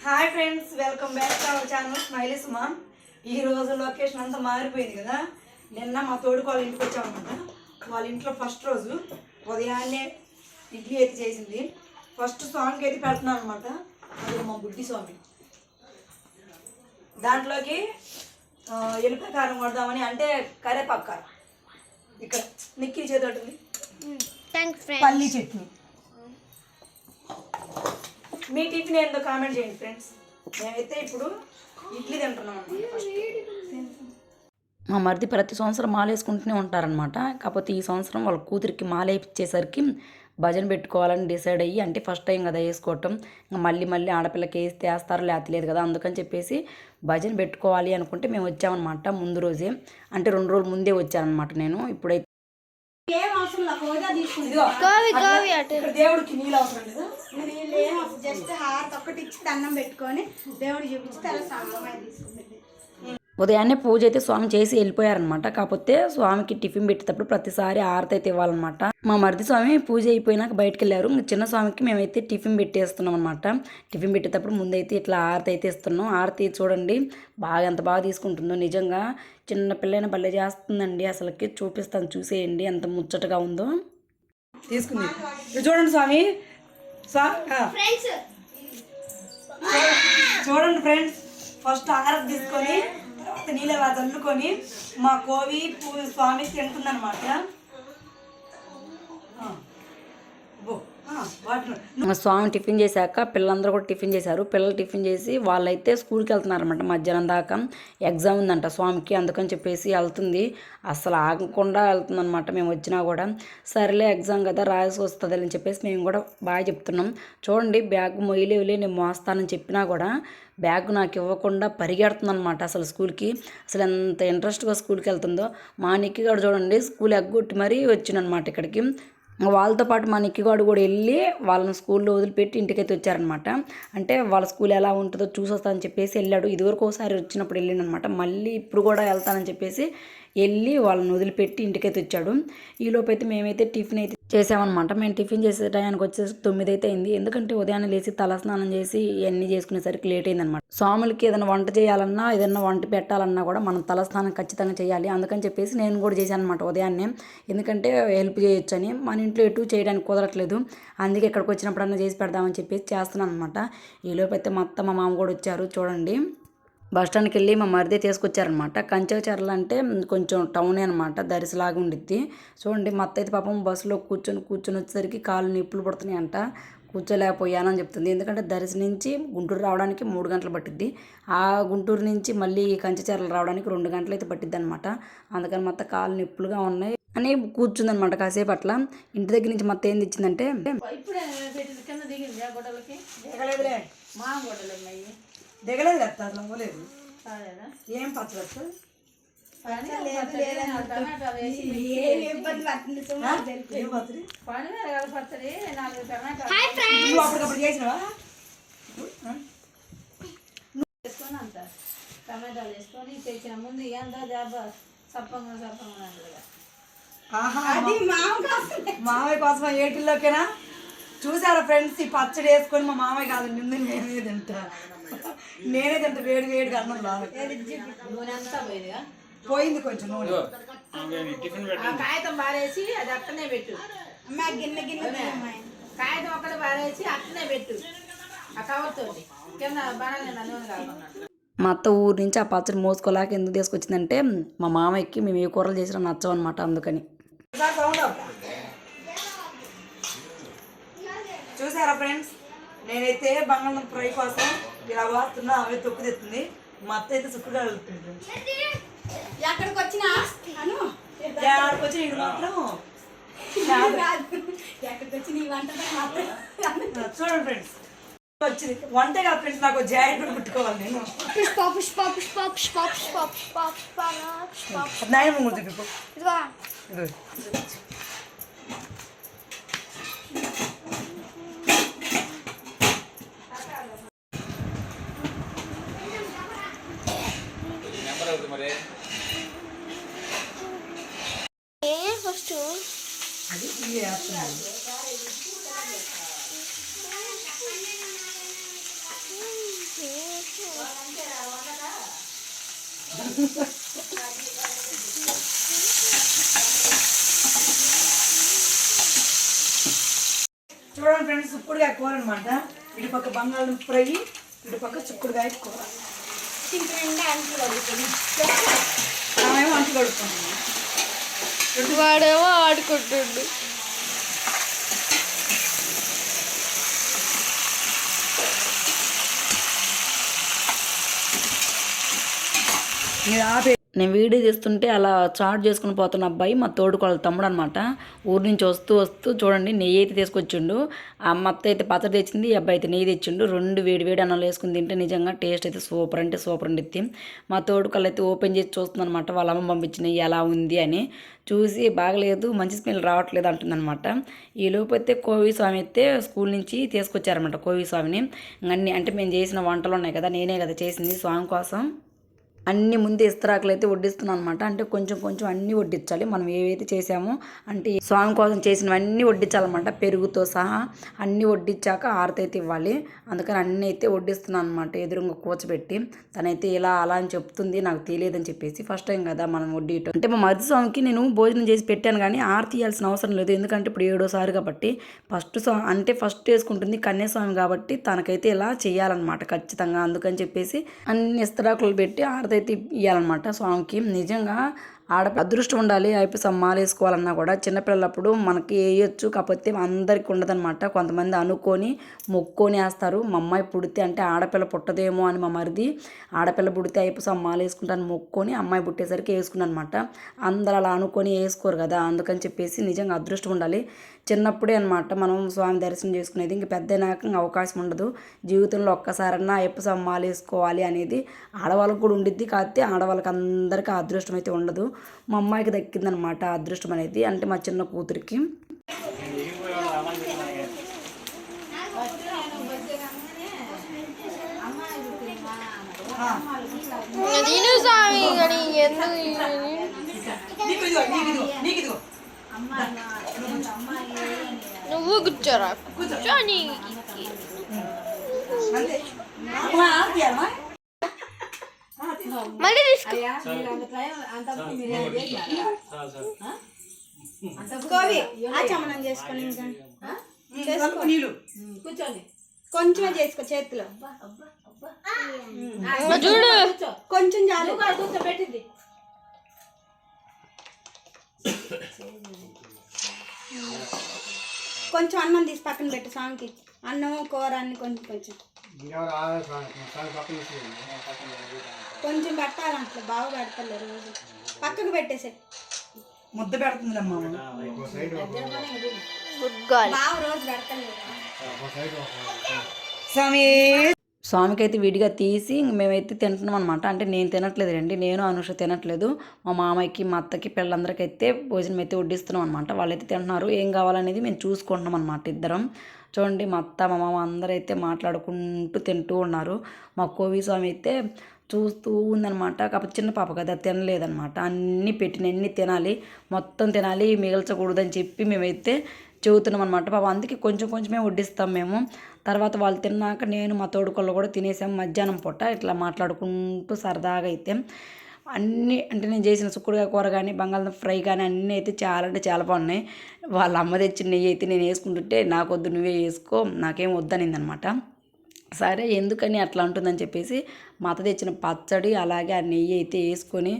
Hi friends, welcome back to our channel smiley Suma. ఈ రోజు location అంతా మారిపోయింది కదా. నిన్న మా తోడుకోళ్ళ ఇంటికి వచ్చామన్నమాట. వాళ్ళ ఇంట్లో ఫస్ట్ రోజు ఉదయాన్నే ఇడ్లీ అయితే చేసింది. ఫస్ట్ స్వామికి అయితే పెడుతున్నాను అనమాట. అది మా బుడ్డి స్వామి. దాంట్లోకి ఎల్లిపాయ కారం కొడదామని, అంటే కరేపాకు కారం. ఇక్కడ నిక్కి చేతోటి పల్లి చట్నీ. మీ టిఫిన్ ఏందో కామెంట్ చేయండి ఫ్రెండ్స్. మేమైతే ఇప్పుడు ఇడ్లీ తింటున్నాం అన్నమాట. మా మరిది ప్రతి సంవత్సరం మాల వేసుకుంటూనే ఉంటారనమాట. కాకపోతే ఈ సంవత్సరం వాళ్ళ కూతురికి మాల వేయించేసరికి భజన పెట్టుకోవాలని డిసైడ్ అయ్యి, అంటే ఫస్ట్ టైం కదా వేసుకోవటం, ఇంకా మళ్ళీ ఆడపిల్లకి వేస్తే వేస్తారో లేతలేదు కదా, అందుకని చెప్పేసి భజన పెట్టుకోవాలి అనుకుంటే మేము వచ్చామన్నమాట. ముందు రోజే, అంటే 2 రోజుల ముందే వచ్చానమాట నేను. ఇప్పుడైతే దేవుడికి నీళ్ళు అవసరం లేదు. నీళ్ళు ఏం అవసరం, జస్ట్ హారతి ఒక్కటి ఇచ్చి దండం పెట్టుకొని దేవుడు చూపించి తల స్నానం తీసుకుంటుంది. ఉదయాన్నే పూజ అయితే స్వామి చేసి వెళ్ళిపోయారనమాట. కాకపోతే స్వామికి టిఫిన్ పెట్టేటప్పుడు ప్రతిసారి ఆరతి అయితే ఇవ్వాలన్నమాట. మా మరిది స్వామి పూజ అయిపోయినాక బయటకు వెళ్ళారు. చిన్న స్వామికి మేమైతే టిఫిన్ పెట్టేస్తున్నాం అనమాట. టిఫిన్ పెట్టేటప్పుడు ముందైతే ఇట్లా ఆరతి అయితే ఇస్తున్నాం. ఆరతి చూడండి ఎంత బాగా తీసుకుంటుందో. నిజంగా చిన్న పిల్లైన భలే చేస్తుందండి. అసలుకి చూపిస్తాను, చూసేయండి ఎంత ముచ్చటగా ఉందో. తీసుకుంది చూడండి స్వామి. చూడండి ఫ్రెండ్స్, ఫస్ట్ ఆరతి తీసుకొని తర్వాత నీళ్ళు అలా చల్లుకొని మా కోవి స్వామి తింటుందన్నమాట. స్వామి టిఫిన్ చేశాక పిల్లలందరూ కూడా టిఫిన్ చేశారు. పిల్లలు టిఫిన్ చేసి వాళ్ళైతే స్కూల్కి వెళ్తున్నారనమాట. మధ్యాహ్నం దాకా ఎగ్జామ్ ఉందంట స్వామికి, అందుకని చెప్పేసి వెళ్తుంది. అసలు ఆగకుండా వెళ్తుందనమాట. మేము వచ్చినా కూడా సరేలే ఎగ్జామ్ కదా రాసి వస్తుంది అని చెప్పేసి మేము కూడా బాగా చెప్తున్నాం. చూడండి బ్యాగ్ మొయ్యలేవులే నేను మోస్తానని చెప్పినా కూడా బ్యాగ్ నాకు ఇవ్వకుండా పరిగెడుతుందనమాట అసలు స్కూల్కి. అసలు ఎంత ఇంట్రెస్ట్గా స్కూల్కి వెళ్తుందో. మా నిక్కి కూడా చూడండి స్కూల్ ఎగ్గొట్టి మరీ వచ్చిందనమాట ఇక్కడికి. వాళ్ళతో పాటు మా నిక్కిగాడు కూడా వెళ్ళి వాళ్ళని స్కూల్లో వదిలిపెట్టి ఇంటికైతే వచ్చారనమాట. అంటే వాళ్ళ స్కూల్ ఎలా ఉంటుందో చూసొస్తానని చెప్పేసి వెళ్ళాడు. ఇదివరకు ఒకసారి వచ్చినప్పుడు వెళ్ళిండనమాట. మళ్ళీ ఇప్పుడు కూడా వెళ్తానని చెప్పేసి వెళ్ళి వాళ్ళని వదిలిపెట్టి ఇంటికైతే వచ్చాడు. ఈలోపు అయితే మేమైతే టిఫిన్ అయితే చేసామన్నమాట. మేము టిఫిన్ చేసే టయానికి వచ్చేసి 9 అయితే అయింది. ఎందుకంటే ఉదయాన్నే లేచి తలస్నానం చేసి ఇవన్నీ చేసుకునేసరికి లేట్ అయిందనమాట. స్వాములకి ఏదైనా వంట చేయాలన్నా ఏదైనా వంట పెట్టాలన్నా కూడా మనం తలస్నానం ఖచ్చితంగా చేయాలి. అందుకని చెప్పేసి నేను కూడా చేశాను అనమాట ఉదయాన్నే. ఎందుకంటే హెల్ప్ చేయొచ్చు అని. మన ఇంట్లో ఎటు చేయడానికి కుదరట్లేదు. అందుకే ఇక్కడికి వచ్చినప్పుడన్నా చేసి పెడదామని చెప్పేసి చేస్తున్నాను అనమాట. ఈలోపు అయితే మా అత్త మా మామ కూడా వచ్చారు. చూడండి బస్ స్టాండ్కి వెళ్ళి మా మరిదే తీసుకొచ్చారనమాట. కంచెచర్ల అంటే కొంచెం టౌనే అనమాట, దరిసిలాగా ఉండిద్ది. చూడండి మా అత్త అయితే పాపం బస్సులో కూర్చొని వచ్చేసరికి కాళ్ళు నొప్పులు పడుతున్నాయి అంట. కూర్చోలేకపోయానని చెప్తుంది. ఎందుకంటే దరిసి నుంచి గుంటూరు రావడానికి 3 గంటలు పట్టిద్ది. ఆ గుంటూరు నుంచి మళ్ళీ కంచెచర్ల రావడానికి 2 గంటలు అయితే పట్టిద్ది అనమాట. అందుకని మా అత్త కాళ్ళు నొప్పులుగా ఉన్నాయి అని కూర్చుందనమాట కాసేపు అట్లా. ఇంటి దగ్గర నుంచి మా అత్త ఏం తెచ్చిందంటే దిగలేదు కదా, అట్లా పోలేదు. ఏం పచ్చలేదు అప్పటికప్పుడు చేసినవా? టమాటాలు వేసుకొని తెచ్చిన ముందు మామయ్య కోసం ఏటిల్లోకేనా చూసారా ఫ్రెండ్స్? ఈ పచ్చడి వేసుకొని మా మామయ్య కాదు ముందు నేనే తింటా వేడిగా అన్నం రాదు. పోయింది కొంచెం నూనె. కాగితం బారేసి అది అట్టనే పెట్టు. కాగితం ఒక్కటి బారేసి అట్టనే పెట్టు. ఆ కవర్ తోటి కింద బాగా నూనె కాకుండా. మా అత్త ఊరి నుంచి ఆ పచ్చడి మోసుకోలేక ఎందుకు తీసుకొచ్చిందంటే మా మామయ్యకి మేము ఏ కూరలు చేసినా నచ్చం అనమాట. అందుకని చూసారా ఫ్రెండ్స్, నేనైతే బంగాళదుంప ఫ్రై కోసం ఇలా వాస్తున్నా, అవి తొక్కు తెస్తుంది. మా అత్త అయితే సుక్కుగా వెళ్తుంది. ఎక్కడికి వచ్చినా ఇది మాత్రం ఎక్కడికి వచ్చి నీ వంట చూడండి ఫ్రెండ్స్, వచ్చింది వంటే కాదు ఫ్రెండ్స్, నాకు జాకెట్ కూడా కుట్టుకోవాలి. నేను నాయనమ్మ గుర్తు ఫస్ట్ అది చూడండి ఫ్రెండ్స్, చిక్కుడుకాయ కూర అనమాట. ఇటు పక్క బంగాళదుంప ఫ్రై, ఇటు పక్క చిక్కుడుకాయ కూర. ఆమెమో అంటు కడుక్కుంటుంది, వాడేమో ఆడుకుంటుండు. నేను వీడియో తీస్తుంటే అలా చాట్ చేసుకుని పోతున్న అబ్బాయి మా తోడుకోళ్ళ తమ్ముడు అనమాట. ఊరి నుంచి వస్తూ చూడండి నెయ్యి అయితే తీసుకొచ్చిండు. ఆ అమ్మ అత్త అయితే పచ్చడి తెచ్చింది, ఈ అబ్బాయి అయితే నెయ్యి తెచ్చిండు. రెండు వేడి అన్నాలు వేసుకుని తింటే నిజంగా టేస్ట్ అయితే సూపర్ అంటే సూపర్ అండి. మా తోడుకోళ్ళు అయితే ఓపెన్ చేసి చూస్తుంది అనమాట, వాళ్ళ అమ్మ పంపించిన నెయ్యి ఎలా ఉంది అని. చూసి బాగలేదు, మంచి స్మెల్ రావట్లేదు అంటుందన్నమాట. ఈ లోపు అయితే కోవి స్వామి అయితే స్కూల్ నుంచి తీసుకొచ్చారనమాట. కోవి స్వామిని అన్నీ అంటే మేము చేసిన వంటలు ఉన్నాయి కదా, నేనే కదా చేసింది స్వామి కోసం. అన్ని ముందు ఇస్తరాకులు అయితే వడ్డిస్తున్నాను అనమాట. అంటే కొంచెం అన్నీ వడ్డించాలి. మనం ఏవైతే చేసామో అంటే స్వామి కోసం చేసినవన్నీ వడ్డించాలన్నమాట, పెరుగుతో సహా అన్నీ వడ్డించాక హారతి అయితే ఇవ్వాలి. అందుకని అన్నీ అయితే వడ్డిస్తున్నాను అనమాట, ఎదురుగా కూర్చోబెట్టి. తనైతే ఇలా అలా అని చెప్తుంది, నాకు తెలియదని చెప్పేసి. ఫస్ట్ టైం కదా మనం వడ్డీయటం. అంటే మా మరిది స్వామికి నేను భోజనం చేసి పెట్టాను కానీ హారతి ఇవ్వాల్సిన అవసరం లేదు, ఎందుకంటే ఇప్పుడు 7వ సారి కాబట్టి. ఫస్ట్ వేసుకుంటుంది కన్యాస్వామి కాబట్టి తనకైతే ఇలా చేయాలన్నమాట ఖచ్చితంగా. అందుకని చెప్పేసి అన్ని ఇస్తరాకులు పెట్టి అయితే ఇవ్వాలన్నమాట స్వామికి. నిజంగా అదృష్టం ఉండాలి. అయిపోయి మాల వేసుకోవాలన్నా కూడా చిన్నపిల్లలప్పుడు మనకి వేయొచ్చు, కాకపోతే అందరికి ఉండదన్నమాట. కొంతమంది అనుకొని మొక్కొని వేస్తారు. మా అమ్మాయి పుడితే అంటే ఆడపిల్ల పుట్టదేమో అని మా మరిది ఆడపిల్ల పుడితే అయిపోయి మాల వేసుకుంటాను మొక్కొని అమ్మాయి పుట్టేసరికి వేసుకున్నాను అనమాట. అందరు అలా అనుకొని వేసుకోరు కదా, అందుకని చెప్పేసి నిజంగా అదృష్టం ఉండాలి. చిన్నప్పుడే అనమాట మనం స్వామి దర్శనం చేసుకునేది. ఇంక పెద్దనాక అవకాశం ఉండదు. జీవితంలో ఒక్కసారన్నా అయిపోయి మాల వేసుకోవాలి అనేది ఆడవాళ్ళకు కూడా ఉండిద్ది, కాకపోతే ఆడవాళ్ళకి అందరికీ ఆ అదృష్టం అయితే ఉండదు. మా అమ్మాయికి దక్కిందనమాట అదృష్టం అనేది, అంటే మా చిన్న కూతురికి. నువ్వు కూర్చోరా, కూర్చోని మళ్ళీ తీసుకో. చేసుకొని కొంచెం చేసుకో చేతిలో, చూడు కొంచెం చాలు. పెట్టింది కొంచెం అన్నం తీసి పక్కన పెట్టు స్వామికి. అన్నం కూర అన్ని కొంచెం పెట్టాలంటే బాగా పెడతారు రోజు. పక్కకు పెట్టేసే ముద్ద పెడుతుందమ్మా బాగా రోజు పెడతాను స్వామి. స్వామికి అయితే విడిగా తీసి మేమైతే తింటున్నాం అనమాట. అంటే నేను తినట్లేదు రండి, నేను అనుష తినట్లేదు. మా మామయ్యకి మా అత్తకి పిల్లలందరికీ అయితే భోజనం అయితే వడ్డిస్తున్నాం అనమాట. వాళ్ళైతే తింటున్నారు. ఏం కావాలనేది మేము చూసుకుంటున్నాం అనమాట ఇద్దరం. చూడండి మా అత్త మా మామ అందరూ అయితే మాట్లాడుకుంటూ తింటూ ఉన్నారు. మా కోవి స్వామి అయితే చూస్తూ ఉందనమాట. కాకపోతే చిన్న పాప కదా తినలేదనమాట. అన్నీ పెట్టినన్ని తినాలి, మొత్తం తినాలి, మిగల్చకూడదని చెప్పి మేమైతే చెబుతున్నాం అనమాట. పాప అందుకే కొంచెమే వడ్డిస్తాం మేము. తర్వాత వాళ్ళు తిన్నాక నేను మా తోడుకోళ్ళు కూడా తినేసాం మధ్యాహ్నం పూట. ఇట్లా మాట్లాడుకుంటూ సరదాగా అయితే అన్నీ అంటే నేను చేసిన చిక్కుడుకాయ కూర కానీ బంగాళదుంప ఫ్రై కానీ అన్నీ అయితే చాలా అంటే చాలా బాగున్నాయి. వాళ్ళ అమ్మ తెచ్చిన నెయ్యి అయితే నేను వేసుకుంటుంటే నాకొద్దు నువ్వే వేసుకో, నాకేం వద్దనింది అనమాట. సరే ఎందుకని అట్లా ఉంటుందని చెప్పేసి మా అత్త తెచ్చిన పచ్చడి అలాగే ఆ నెయ్యి అయితే వేసుకొని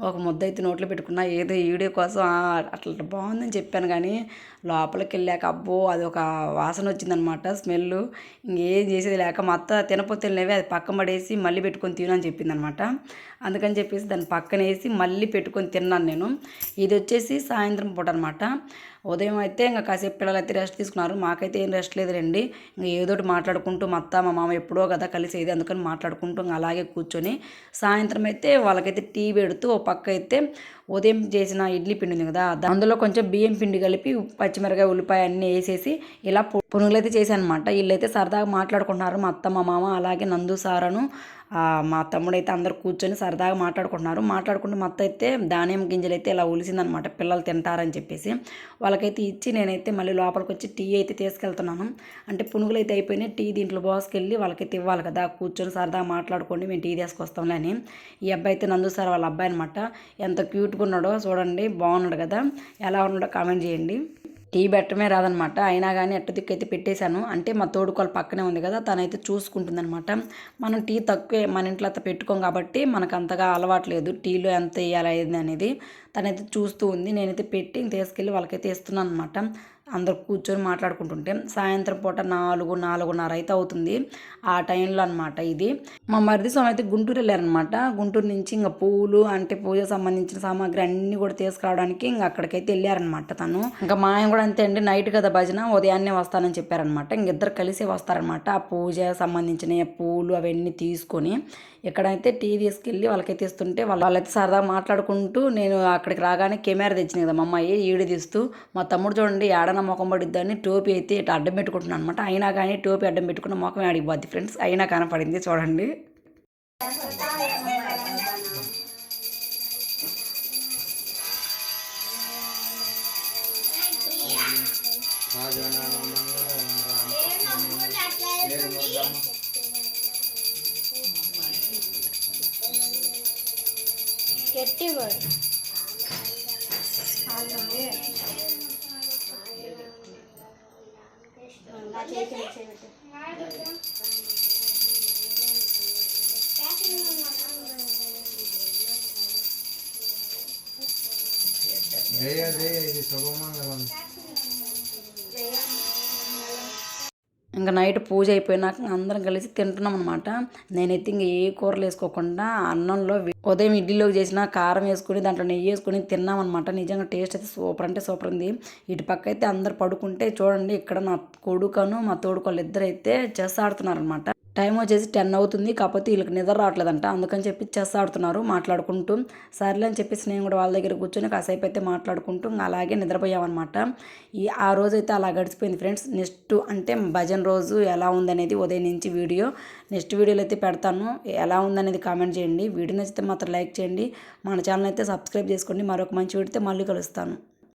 ఒక ముద్ద అయితే నోట్లో పెట్టుకున్నా. ఏదో వీడియో కోసం అట్లా బాగుందని చెప్పాను కానీ లోపలికి వెళ్ళాక అబ్బో అది ఒక వాసన వచ్చిందనమాట, స్మెల్. ఇంకేం చేసేది లేక మా అత్త తినపోతేనేవి అది పక్కన పడేసి మళ్ళీ పెట్టుకొని తినని చెప్పిందనమాట. అందుకని చెప్పేసి దాన్ని పక్కన వేసి మళ్ళీ పెట్టుకొని తిన్నాను నేను. ఇది వచ్చేసి సాయంత్రం పూట అనమాట. ఉదయం అయితే ఇంకా కాసేపు పిల్లలు అయితే రెస్ట్ తీసుకున్నారు. మాకైతే ఏం రెస్ట్ లేదు రండి. ఇంకా ఏదోటి మాట్లాడుకుంటూ మా అత్త మా మామ ఎప్పుడో కదా కలిసేది, అందుకని మాట్లాడుకుంటూ ఇంకా అలాగే కూర్చొని సాయంత్రం అయితే వాళ్ళకైతే టీ పెడుతూ ఓ పక్క అయితే ఉదయం చేసిన ఇడ్లీ పిండి ఉంది కదా, అందులో కొంచెం బియ్యం పిండి కలిపి పచ్చిమిరకాయ ఉల్లిపాయ అన్నీ వేసేసి ఇలా పునుగులు అయితే చేశాను అనమాట. వీళ్ళైతే సరదాగా మాట్లాడుకుంటున్నారు మా అత్త మా మామ అలాగే నందు సారను మా తమ్ముడైతే అందరు కూర్చొని సరదాగా మాట్లాడుకుంటూ మొత్తం అయితే ధాన్యం గింజలు అయితే ఇలా ఉలిసిందనమాట పిల్లలు తింటారని చెప్పేసి వాళ్ళకైతే ఇచ్చి నేనైతే మళ్ళీ లోపలికి వచ్చి టీ అయితే తీసుకెళ్తున్నాను. అంటే పునుగులు అయితే అయిపోయినాయి, టీ దీంట్లో బాసుకెళ్ళి వాళ్ళకైతే ఇవ్వాలి కదా, కూర్చొని సరదాగా మాట్లాడుకోండి మేము టీ తీసుకొస్తాంలే అని. ఈ అబ్బాయి అయితే నందు సార్ వాళ్ళ అబ్బాయి అనమాట. ఎంత క్యూట్గా ఉన్నాడో చూడండి, బాగున్నాడు కదా, ఎలా ఉన్నాడో కామెంట్ చేయండి. టీ పెట్టడమే రాదనమాట, అయినా కానీ ఎట్ట దిక్కైతే పెట్టేశాను. అంటే మా తోడుకోళ్ళ పక్కనే ఉంది కదా, తనైతే చూసుకుంటుంది అనమాట. మనం టీ తక్కువే మన ఇంట్లో అంత పెట్టుకోం కాబట్టి మనకు అంతగా అలవాట్లేదు టీలో ఎంత వేయాలి అనేది. తనైతే చూస్తూ ఉంది, నేనైతే పెట్టి తీసుకెళ్ళి వాళ్ళకైతే ఇస్తున్నాను అనమాట. అందరు కూర్చొని మాట్లాడుకుంటుంటే సాయంత్రం పూట 4-4:30 అయితే అవుతుంది. ఆ టైంలో అనమాట ఇది. మా మరిది స్వామి అయితే గుంటూరు వెళ్ళారనమాట. గుంటూరు నుంచి ఇంకా పూలు అంటే పూజ సంబంధించిన సామాగ్రి అన్నీ కూడా తీసుకురావడానికి ఇంకా అక్కడికైతే వెళ్ళారనమాట తను. ఇంకా మా ఆయన కూడా అంతే అండి, నైట్ కదా భజన, ఉదయాన్నే వస్తానని చెప్పారనమాట. ఇంకిద్దరు కలిసి వస్తారనమాట. ఆ పూజ సంబంధించిన పూలు అవన్నీ తీసుకొని ఎక్కడైతే టీ తీసుకెళ్ళి వాళ్ళకైతే ఇస్తుంటే వాళ్ళైతే సరదాగా మాట్లాడుకుంటూ, నేను అక్కడికి రాగానే కెమెరా తెచ్చింది కదా మా అమ్మాయి ఈడు తీస్తూ, మా తమ్ముడు చూడండి ఏడన ముఖం పడిద్దని టోపీ అయితే ఇట్లా అడ్డం పెట్టుకుంటున్నాను అనమాట. అయినా కానీ టోపీ అడ్డం పెట్టుకున్న ముఖం ఆడిపోద్ది ఫ్రెండ్స్, అయినా కనపడింది చూడండి. గట్టి పడు ఇంకా నైట్ పూజ అయిపోయినాక అందరం కలిసి తింటున్నాం అనమాట. నేనైతే ఇంక ఏ కూరలు వేసుకోకుండా అన్నంలో ఉదయం ఇడ్లీలోకి చేసిన కారం వేసుకుని దాంట్లో నెయ్యి వేసుకుని తిన్నాం అనమాట. నిజంగా టేస్ట్ అయితే సూపర్ అంటే సూపర్ ఉంది. ఇటు పక్క అయితే అందరు పడుకుంటే చూడండి, ఇక్కడ నా కొడుకను మా తోడుకోళ్ళు ఇద్దరు అయితే చెస్ ఆడుతున్నారు అనమాట. టైం వచ్చేసి 10 అవుతుంది, కాకపోతే వీళ్ళకి నిద్ర రావట్లేదంట, అందుకని చెప్పి చెస్ ఆడుతున్నారు మాట్లాడుకుంటూ. సర్లే అని చెప్పేసి నేను కూడా వాళ్ళ దగ్గర కూర్చొని కాసేపు అయితే మాట్లాడుకుంటూ అలాగే నిద్రపోయామన్నమాట. ఆ రోజు అయితే అలా గడిచిపోయింది ఫ్రెండ్స్. నెక్స్ట్ అంటే భజన రోజు ఎలా ఉందనేది ఉదయం నుంచి నెక్స్ట్ వీడియోలో అయితే పెడతాను. ఎలా ఉందనేది కామెంట్ చేయండి. వీడియో నచ్చితే మాత్రం లైక్ చేయండి. మన ఛానల్ అయితే సబ్స్క్రైబ్ చేసుకోండి. మరొక మంచి వీడియోతో మళ్ళీ కలుస్తాను.